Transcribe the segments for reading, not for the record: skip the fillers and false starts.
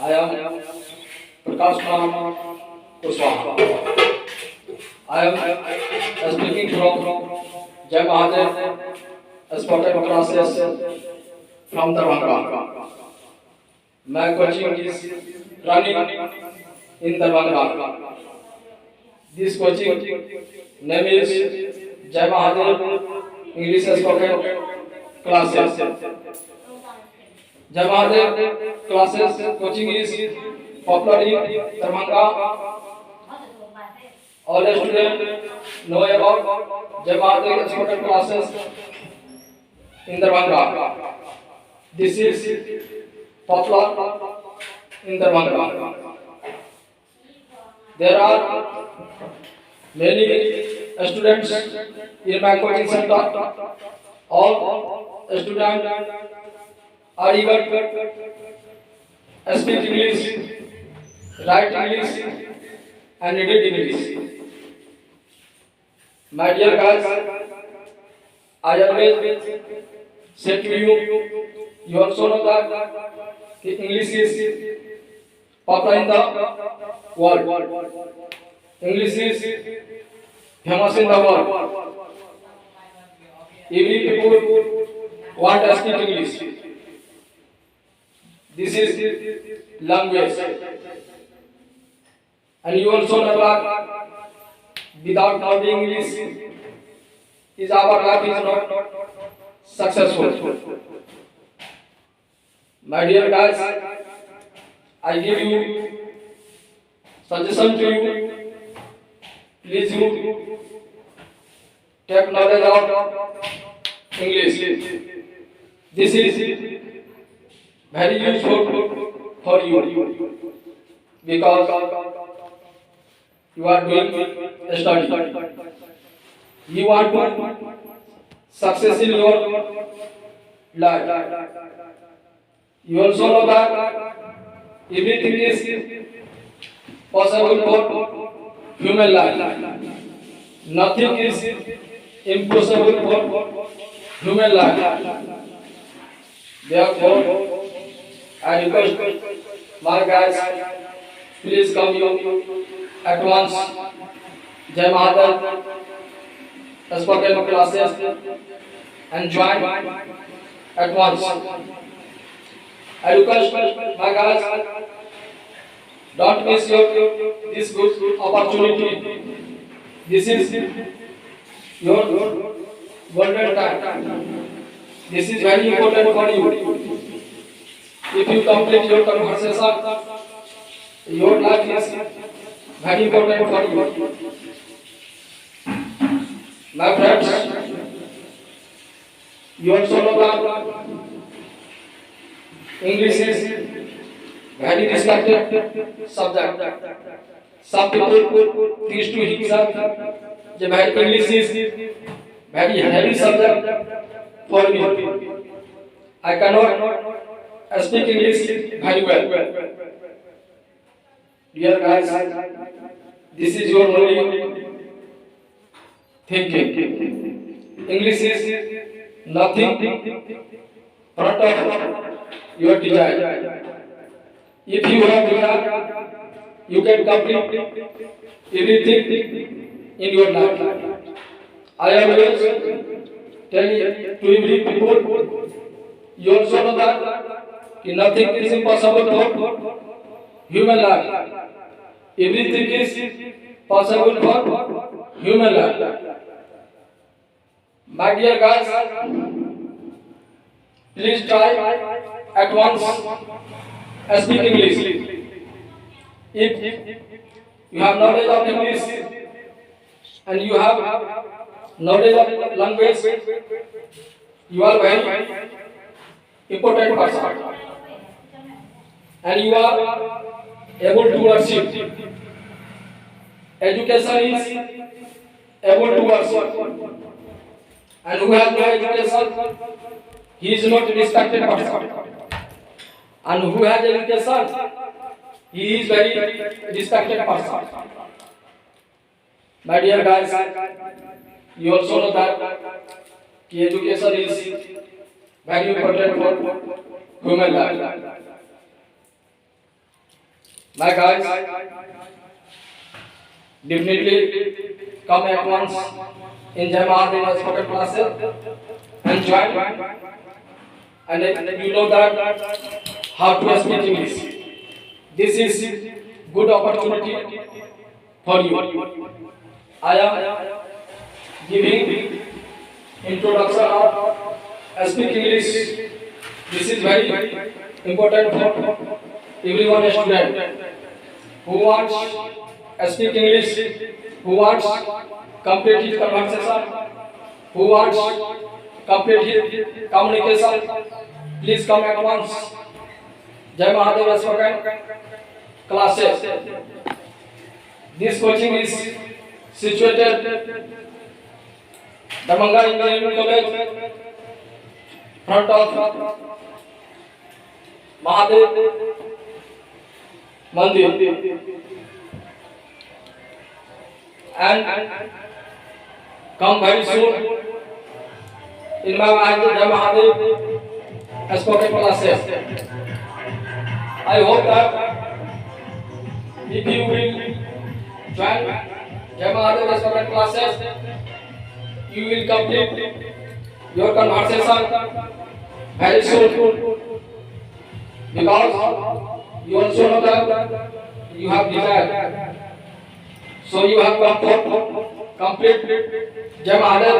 I am Prakash Kumar Kuswaha. I am speaking from Jai Mahadev Sporting Classes from Darbhanga. My coaching is running in Darbhanga. This coaching name is Jai Mahadev English Spoken Classes. Jai Mahadev classes coaching is popular in Darbhanga. All students know about Jai Mahadev Spoken Classes in Darbhanga. This is popular in Darbhanga. There are many students in my coaching center. All students are eager to speak English, write English, and read English. My dear guys, I always say to you, you also know that English is popular in the world. English is famous in the world. Every people want to speak English. This is language. And you also know that without knowing English, is our life is not successful. My dear guys, I give you suggestion to you. Please you take knowledge of English. This is very useful for you because you are doing a study. You want to success in your life. You also know that everything is possible for human life. Nothing is impossible for human life. Therefore, I request my guys, please come here at once. Jai Mahadev Spoken Classes and join at once. I request my guys, don't miss this good opportunity. This is your golden time. This is very important for you. If you complete your conversation, your life is very important for you. My friends, you also know that English is very respected subject. Some people teach to himself that English is very heavy subject for me. I cannot speak English very well. Dear guys, this is your only thinking. English is nothing front of your desire. If you have desire, you can complete everything in your life. I always tell you to every people, you also know that nothing is impossible for human life. Everything is possible for human life. My dear guys, please try at once speak English. If you have knowledge of English and you have knowledge of language, you are very important person. And you are able to worship. Education is able to worship. And who has no education, he is not a respected person. And who has education, he is very respected person. My dear guys, you also know that education is very important for human life. My guys, definitely come at once in Jai Mahadev spoken classes and join. And you know that how to speak English. This is good opportunity for you. I am giving introduction of speak English. This is very important for everyone student who wants speak English, who wants complete his conversation, who wants complete his communication. Please come at once. Jai Mahadev spoken classes. This coaching is situated Damanga Engineering College, front of Mahadev Mandir, and come very soon in my Jai Mahadev spoken classes. I hope that if you will join Jai Mahadev spoken classes, you will complete your conversation very soon, because you also know that you have desire. So you have complete Jai Mahadev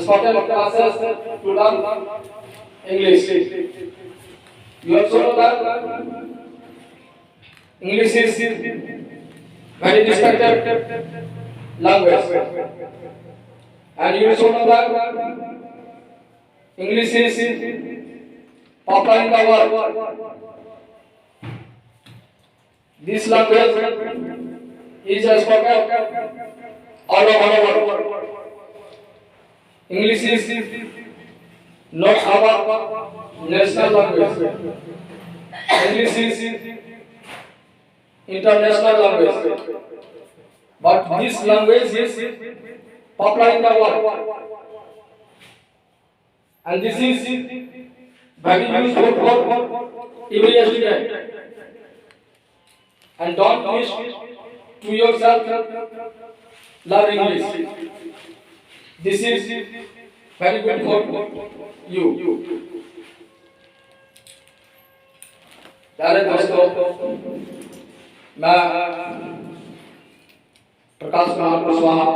spoken classes to learn English. You also know that English is very respected language, and you also know that English is popular in the world. This language is spoken all over the world. English is not our national language. English is international language. But this language is popular in the world. And this is very useful for every student. And don't wish to yourself learn English. This is very good for you. प्यारे दोस्तों, मैं प्रकाश कुमार कुशवाहा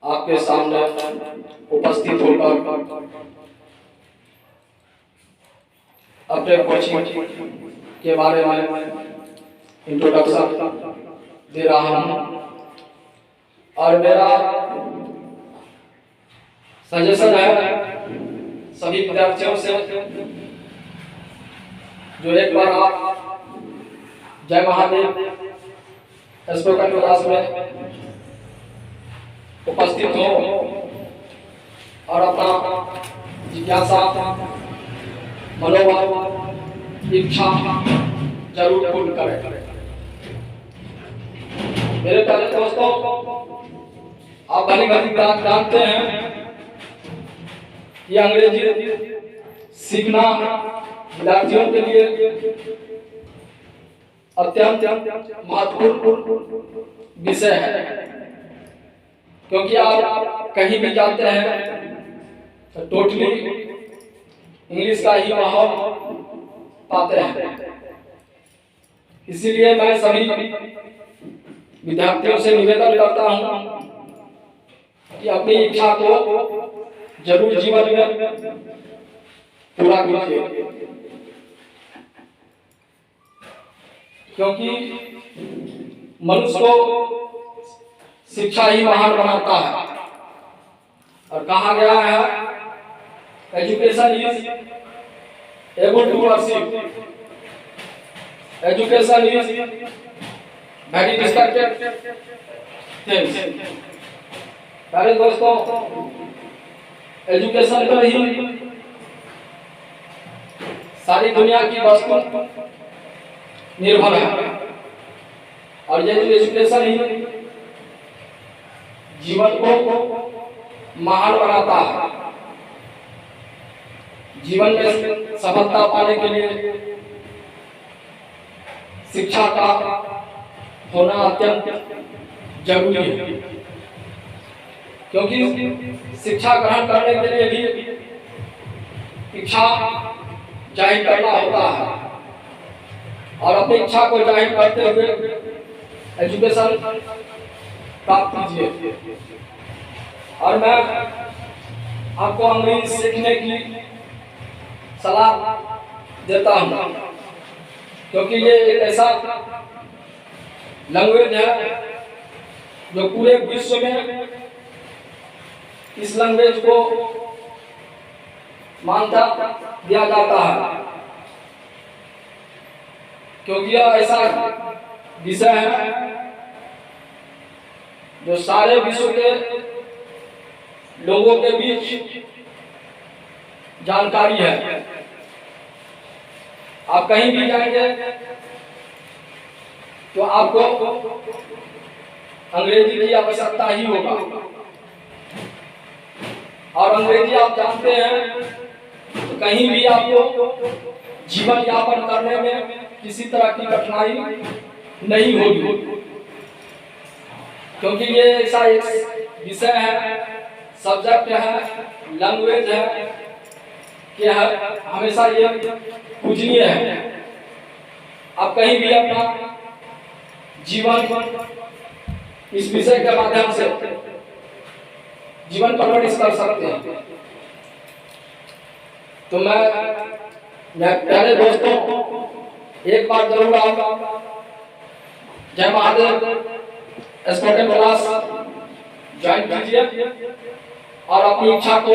आपके सामने उपस्थित होकर अपने coaching के बारे में इंट्रोडक्शन दे रहा हूँ, और मेरा सजेशन है सभी विद्यार्थियों से, जो एक बार आप जय महादेव स्पोकन क्लास में उपस्थित हो और अपना जिज्ञासा, मनोभाव, इच्छा जरूर पूर्ण करें। मेरे प्यारे दोस्तों, आप भली भांति जानते हैं कि अंग्रेजी सीखना विद्यार्थियों के लिए अत्यंत महत्वपूर्ण विषय है, क्योंकि आप कहीं भी जाते हैं तो टोटली इंग्लिश का ही माहौल पाते हैं। इसीलिए मैं सभी विद्यार्थियों से निवेदन करता हूं कि अपनी इच्छा को जरूर जीवन में पूरा कीजिए, क्योंकि मनुष्य को शिक्षा ही महान बनाता है। और कहा गया है education is able to worship, education is very distracted things. प्यारे दोस्तों, एजुकेशन पर ही सारी दुनिया की वस्तु निर्भर है, और ये एजुकेशन ही जीवन को महान बनाता है। जीवन में सफलता पाने के लिए शिक्षा का होना अत्यंत जरूरी है, क्योंकि शिक्षा ग्रहण करने के लिए भी इच्छा जाहिर करना होता है और अपनी इच्छा को जाहिर करते हुए एजुकेशन प्राप्त कीजिए। और मैं आपको अंग्रेजी सीखने की सलाह देता हूँ, क्योंकि ये एक ऐसा लैंग्वेज है जो पूरे विश्व में इस लैंग्वेज को मान्यता दिया जाता है, क्योंकि यह ऐसा विषय है जो सारे विश्व के लोगों के बीच जानकारी है। आप कहीं भी जाएंगे तो आपको अंग्रेजी की आवश्यकता ही होगा, और अंग्रेजी आप जानते हैं तो कहीं भी आपको जीवन यापन करने में किसी तरह की कठिनाई नहीं होगी, क्योंकि ये ऐसा एक विषय है, सब्जेक्ट है, लैंग्वेज है कि हमेशा ये पूजनीय है। आप कहीं भी अपना जीवन इस विषय के माध्यम से जीवन परवरिश कर सकते हैं। तो मैं प्यारे दोस्तों, एक बार जरूर आप जय महादेव स्पोकन क्लास ज्वाइन कीजिए और अपनी इच्छा को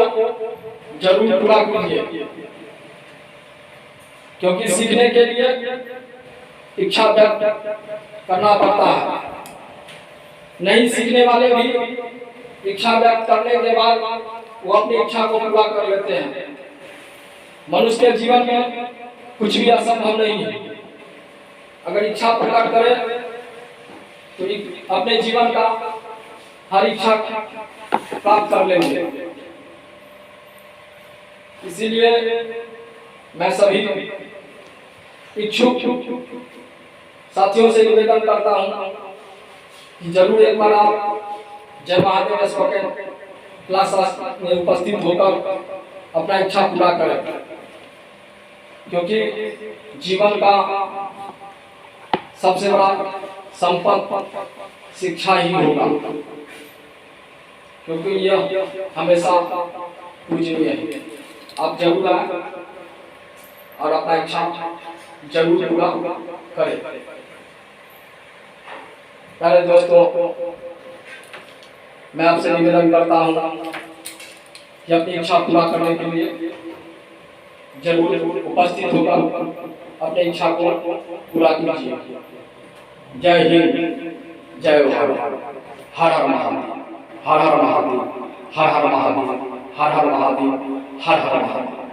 जरूर पूरा कीजिए, क्योंकि सीखने के लिए इच्छा व्यक्त करना पड़ता है। नहीं सीखने वाले भी इच्छा व्यक्त करने के बाद वो अपनी इच्छा को पूरा कर लेते हैं। मनुष्य के जीवन में कुछ भी असंभव नहीं है। अगर इच्छा प्रकट करे तो अपने जीवन का हर इच्छा प्राप्त कर लेंगे। इसीलिए मैं सभी इच्छुक साथियों से निवेदन करता हूं कि जरूर एक बार आप जय महादेव स्पोकन क्लास में उपस्थित होकर अपना इच्छा पूरा करें, क्योंकि जीवन का सबसे बड़ा संपत्ति शिक्षा ही होगा, क्योंकि यह हमेशा पूजनीय है। आप जरूर आए और अपना इच्छा जरूर पूरा करें। प्यारे दोस्तों, मैं आपसे निवेदन करता हूँ कि अपनी इच्छा पूरा करने के लिए जरूर उपस्थित होकर अपनी इच्छा को पूरा कीजिए। जय हिंद, जय भारत, हर हर महादेव, हर हर महादेव, हर हर महादेव, हर हर महादेव, हर हर महादेव।